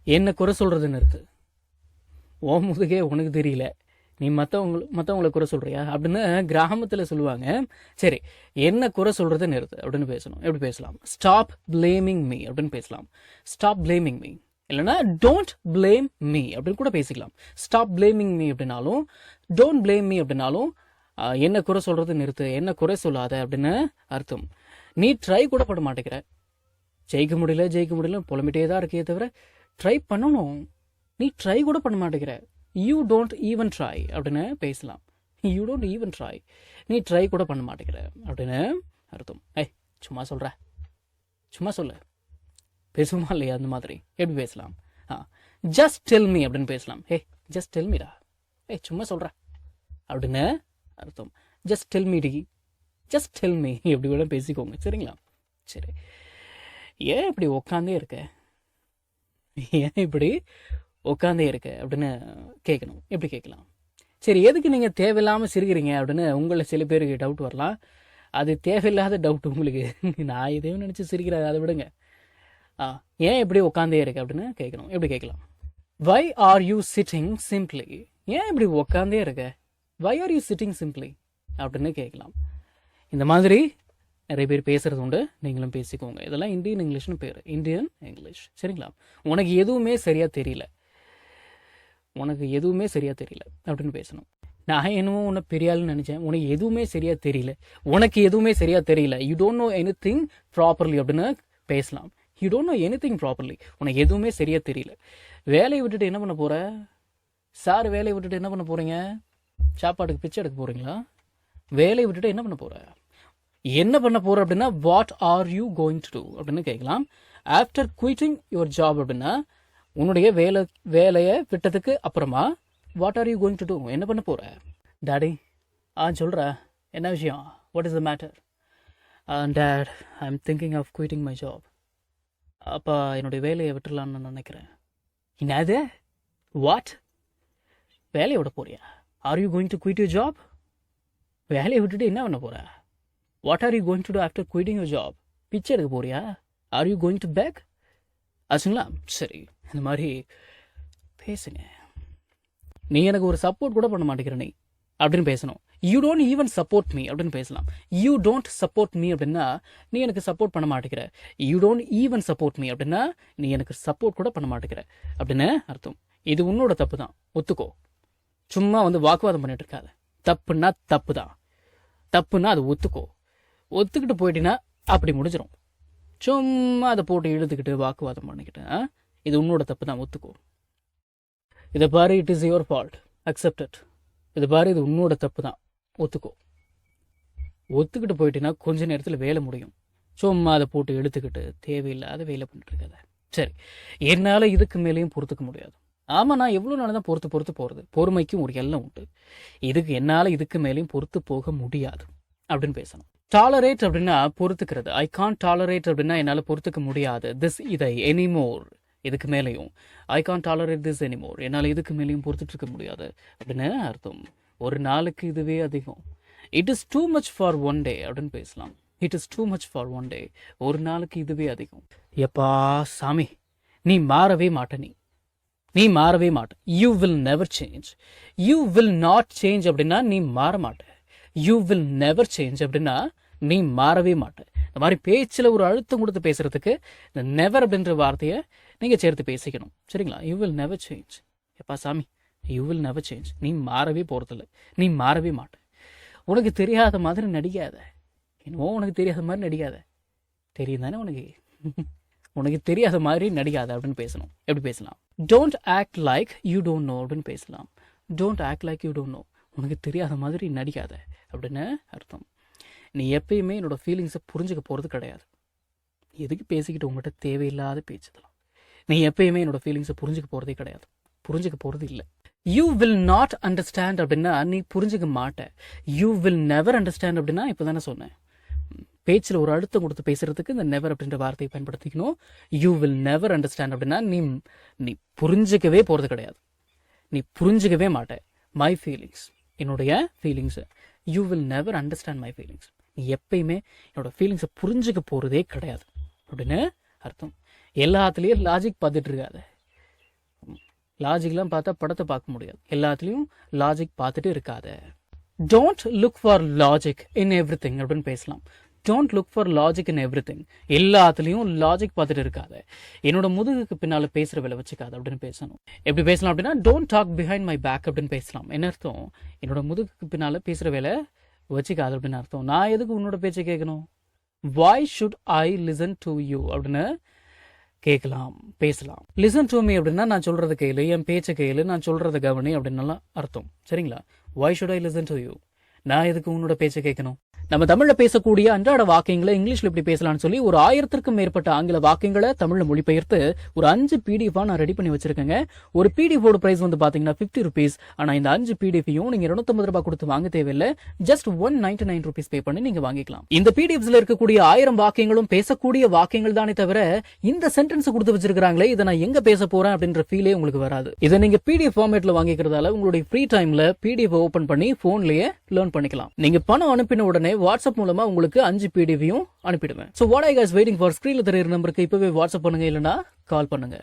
என்ன குறை சொல்கிறதுன்னு இருக்கு. ஓ முதுகே உனக்கு தெரியல, நீ மற்றவங்களை குறை சொல்கிறியா அப்படின்னு கிராமத்தில் சொல்லுவாங்க. சரி, என்ன குறை சொல்கிறது நிறுத்து அப்படின்னு பேசணும். எப்படி பேசலாம்? ஸ்டாப் பிளேமிங் மீ அப்படின்னு பேசலாம். ஸ்டாப் பிளேமிங் மீ, இல்லைன்னா டோன்ட் பிளேம் மீ அப்படின்னு கூட பேசிக்கலாம். ஸ்டாப் பிளேமிங் மீ அப்படின்னாலும் டோன்ட் பிளேம் மீ அப்படின்னாலும் என்ன குறை சொல்கிறது நிறுத்து, என்ன குறை சொல்லாத அப்படின்னு அர்த்தம். நீ ட்ரை கூட பண்ண மாட்டேங்கிற, ஜெயிக்க முடியல புலம்பிட்டே தான் இருக்கே தவிர ட்ரை பண்ணணும். நீ ட்ரை கூட பண்ண மாட்டேங்கிற. யூ டோன்ட் ஈவன் ட்ரை அப்படின்னு பேசலாம். யூ டோன்ட் ஈவன் ட்ரை, நீ ட்ரை கூட பண்ண மாட்டேங்கிற அப்படின்னு அர்த்தம். சும்மா சொல்கிற, சும்மா சொல்லு, பேசுமா இல்லையா? அந்த மாதிரி எப்படி பேசலாம்? ஜஸ்ட் டெல் மீ அப்படின்னு பேசலாம். ஜஸ்ட் டெல் மீடா, சும்மா சொல்கிற அப்படின்னு அர்த்தம். ஜஸ்ட் டெல் மீ டி, ஜஸ்ட் டெல் மீ எப்படி வேணா பேசிக்கோங்க, சரிங்களா? சரி, ஏன் இப்படி உக்காந்தே இருக்க, ஏன் இப்படி உட்காந்தே இருக்க அப்படின்னு கேட்கணும். எப்படி கேட்கலாம்? சரி, எதுக்கு நீங்கள் தேவையில்லாமல் சிரிக்கிறீங்க அப்படின்னு உங்களை சில பேருக்கு டவுட் வரலாம். அது தேவையில்லாத டவுட் உங்களுக்கு. நான் எதையும் நினச்சி சிரிக்கிறேன், அதை விடுங்க. ஏன் இப்படி உட்காந்தே இருக்கு அப்படின்னு கேட்கணும். எப்படி கேட்கலாம்? Why are you sitting simply, ஏன் இப்படி உட்காந்தே இருக்க, why are you sitting simply அப்படின்னு கேட்கலாம். இந்த மாதிரி நிறைய பேர் பேசுறது உண்டு, நீங்களும் பேசிக்கோங்க. இதெல்லாம் இந்தியன் இங்கிலீஷ்னு பேர், இந்தியன் இங்கிலீஷ், சரிங்களா? உனக்கு எதுவுமே சரியா தெரியல, உனக்கு எதுவுமே சரியா தெரியல அப்படின்னு பேசணும். நான் என்னமோ உன்னை பெரியாள்னு நினைச்சேன், உனக்கு எதுவுமே சரியா தெரியல, உனக்கு எதுவுமே சரியா தெரியல, you don't know any thing properly அப்படின்னு பேசலாம். You don't know any thing properly, உனக்கு எதுவுமே சரியா தெரியல. வேலையை விட்டுட்டு என்ன பண்ண போற சார்? வேலையை விட்டுட்டு என்ன பண்ண போறீங்க? சாப்பாட்டுக்கு பிச்சை எடுக்க போறீங்களா? வேலையை விட்டுட்டு என்ன பண்ண போற, என்ன பண்ண போற அப்படின்னா what are you going to do அப்படின்னு கேட்கலாம். ஆஃப்டர் குயிட்டிங் யுவர் ஜாப் அப்படின்னா உன்னுடைய வேலையை விட்டதுக்கு அப்புறமா what are you going to do, என்ன பண்ண போற? டாடி, சொல்ற, என்ன விஷயம், what is the matter? Dad, I am thinking of quitting my job. அப்பா, என்னுடைய வேலையை விட்டுடலான்னு நான் நினைக்கிறேன். என்னது? வாட்? வேலையை விட போறியா? Are you going to quit your job? வேலையை விட்டுட்டு என்ன பண்ண போற? What are you going to do after quitting your job? பிச்சை எடுக்க போறியா? Are you going to beg? ஆச்சுங்களா? சரி, இந்த மாதிரி பேசுங்க. நீ எனக்கு ஒரு சப்போர்ட் கூட பண்ண மாட்டேங்கிற நீ அப்படின்னு பேசணும். You don't even support me அப்படின்னு பேசலாம். யூ டோன்ட் சப்போர்ட் மீ அப்படின்னா நீ எனக்கு சப்போர்ட் பண்ண மாட்டேங்கிற. You don't even support me அப்படின்னா நீ எனக்கு சப்போர்ட் கூட பண்ண மாட்டேங்கிற அப்படின்னு அர்த்தம். இது உன்னோட தப்பு தான், ஒத்துக்கோ. சும்மா வாக்குவாதம் பண்ணிட்டு இருக்காத. தப்புன்னா தப்பு தான், தப்புன்னா அது ஒத்துக்கோ. ஒத்துக்கிட்டு போயிட்டீங்கன்னா அப்படி முடிஞ்சிடும். சும்மா அதை போட்டு இழுத்துக்கிட்டு வாக்குவாதம் பண்ணிக்கிட்டு இது உன்னோட தப்பு தான், ஒத்துக்கோ. இதை பாரு, it is your fault, accept it. இதை பாரு, இது உன்னோட தப்பு தான், ஒத்துக்கோ. ஒத்துக்கிட்டு போயிட்டீங்கன்னா கொஞ்ச நேரத்தில் வேலை முடியும். சும்மா அதை போட்டு எடுத்துக்கிட்டு தேவையில்லாத வேலை பண்ணிட்டு இருக்காத. சரி, என்னால் இதுக்கு மேலேயும் பொறுத்துக்க முடியாது. ஆமாம், நான் எவ்வளோ நாள் தான் பொறுத்து போகிறது. பொறுமைக்கும் ஒரு எல்லை உண்டு. என்னால் இதுக்கு மேலேயும் பொறுத்து போக முடியாது அப்படின்னு பேசணும். டாலரேட் அப்படின்னா பொறுத்துக்கிறது. ஐ கான்ட் டாலரேட் அப்படின்னா என்னால் பொறுத்துக்க முடியாது. இதை எனிமோர், இதுக்கு மேலேயும். I can't tolerate this anymore, என்னால் இதுக்கு மேலேயும் பொறுத்துட்டு இருக்க முடியாது அப்படின்னு அர்த்தம். ஒரு நாளுக்கு இதுவே அதிகம். It is too much for one day அப்படின்னு பேசலாம். It is too much for one day, ஒரு நாளுக்கு இதுவே அதிகம். எப்பா சாமி, நீ மாறவே மாட்ட, நீ மாறவே மாட்ட. You will never change. You will not change அப்படின்னா நீ மாற மாட்ட. யூ வில் நெவர் சேஞ்ச் அப்படின்னா நீ மாறவே மாட்ட. இந்த மாதிரி பேச்சில் ஒரு அழுத்தம் கொடுத்து பேசுறதுக்கு இந்த நெவர் அப்படின்ற வார்த்தையை நீங்கள் சேர்த்து பேசிக்கணும், சரிங்களா? You will never change. எப்பா சாமி, யூ வில் நெவர் சேஞ்ச், நீ மாறவே போகிறதில்ல, நீ மாறவே மாட்ட. உனக்கு தெரியாத மாதிரி நடிக்காத. என்னவோ உனக்கு தெரியாத மாதிரி நடிக்காத. தெரியும் தானே உனக்கு? உனக்கு தெரியாத மாதிரி நடிக்காத அப்படின்னு பேசணும். எப்படி பேசலாம்? Don't act like you don't know அப்படின்னு பேசலாம். Don't act like you don't know, உனக்கு தெரியாத மாதிரி நடிக்காத அப்படின்னு அர்த்தம். நீ எப்பயுமே என்னோட ஃபீலிங்ஸை புரிஞ்சுக்க போகிறது கிடையாது. எதுக்கு பேசிக்கிட்டு உங்கள்கிட்ட தேவையில்லாத பேச்சுதெல்லாம். நீ எப்பயுமே என்னோட ஃபீலிங்ஸை புரிஞ்சுக்க போகிறதே கிடையாது, புரிஞ்சுக்க போகிறது இல்லை. யூ வில் நாட் அண்டர்ஸ்டாண்ட் அப்படின்னா நீ புரிஞ்சுக்க மாட்ட. யூ வில் நெவர் அண்டர்ஸ்டாண்ட் அப்படின்னா இப்போ தானே சொன்னேன், பேச்சில் ஒரு அழுத்தம் கொடுத்து பேசுறதுக்கு இந்த நெவர் அப்படின்ற வார்த்தையை பயன்படுத்திக்கணும். யூ வில் நெவர் அண்டர்ஸ்டாண்ட் அப்படின்னா நீ புரிஞ்சிக்கவே போகிறது கிடையாது, நீ புரிஞ்சிக்கவே மாட்ட. மை ஃபீலிங்ஸ், என்னுடைய feelings. You will never understand my feelings, நீ எப்பயுமே என்னோட ஃபீலிங்ஸை புரிஞ்சுக்க போகிறதே கிடையாது அப்படின்னு அர்த்தம். எல்லாத்துலேயும் லாஜிக் பார்த்துட்டு இருக்காத. லாஜிக்லாம் பார்த்தா படத்தை பார்க்க முடியாது. எல்லாத்துலேயும் லாஜிக் பார்த்துட்டு இருக்காத. Don't look for logic in every thing அப்படின்னு பேசலாம். Don't look for logic in every thing. எல்லாத்துலேயும் லாஜிக் பார்த்துட்டு இருக்காத. என்னோட முதுகுக்கு பின்னால் பேசுகிற வேலை வச்சுக்காத அப்படின்னு பேசணும். எப்படி பேசலாம் அப்படின்னா, don't talk behind my back அப்படின்னு பேசலாம். என்ன அர்த்தம்? என்னோட முதுகுக்கு பின்னால் பேசுகிற வேலை வச்சுக்காது அப்படின்னு அர்த்தம். நான் எதுக்கு உன்னோட பேச்சை கேட்கணும்? why should I listen to you அப்படின்னு கேட்கலாம், பேசலாம். லிசன் டு மீ அப்படின்னா நான் சொல்றது கேளு, என் பேச்சை கேளு, நான் சொல்றத கவனி அப்படின்னு அர்த்தம். சரிங்களா? why should I listen to you? நான் எதுக்கு உன்னோட பேச்சை கேட்கணும்? நம்ம தமிழ்ல பேசக்கூடிய அன்றாட வாக்கியங்களை இங்கிலீஷ்ல எப்படி பேசலாம்னு சொல்லி ஒரு 1000க்கும் மேற்பட்ட ஆங்கில வாக்கியங்களை தமிழ்ல மொழிபெயர்த்து ஒரு 5 PDF நான் ரெடி பண்ணி வச்சிருக்கேங்க. ஒரு PDF ஓட பிரைஸ் வந்து பாத்தீங்கன்னா 50 rupees. ஆனா இந்த 5 PDFையும் நீங்க 250 ரூபாய் கொடுத்து வாங்க தேவையில்லை. ஜஸ்ட் 199 rupees பே பண்ணி நீங்க வாங்கிக்கலாம். இந்த PDFஸ்ல இருக்கக்கூடிய 1000 வாக்கியங்களும் பேசக்கூடிய வாக்கியங்கள் தானே தவிர இந்த சென்டென்ஸ் கொடுத்து வச்சிருக்காங்களே இதை நான் எங்க பேச போறேன் அப்படின்ற ஃபீலே உங்களுக்கு வராது. இதை நீங்க PDF ஃபார்மேட்ல வாங்கிக்கிறதால உங்களுடைய ஃப்ரீ டைம்ல PDF ஓபன் பண்ணி போன்லயே லேர்ன் பண்ணிக்கலாம். நீங்க பணம் அனுப்பின உடனே வாட்ஸ்அப் மூலமா உங்களுக்கு 5 PDFையும் அனுப்பிடுவேன். So what are you guys waiting for? ஸ்கிரீன்ல தெரியுற நம்பருக்கு இப்பவே வாட்ஸ்அப் பண்ணுங்க, இல்லனா கால் பண்ணுங்க.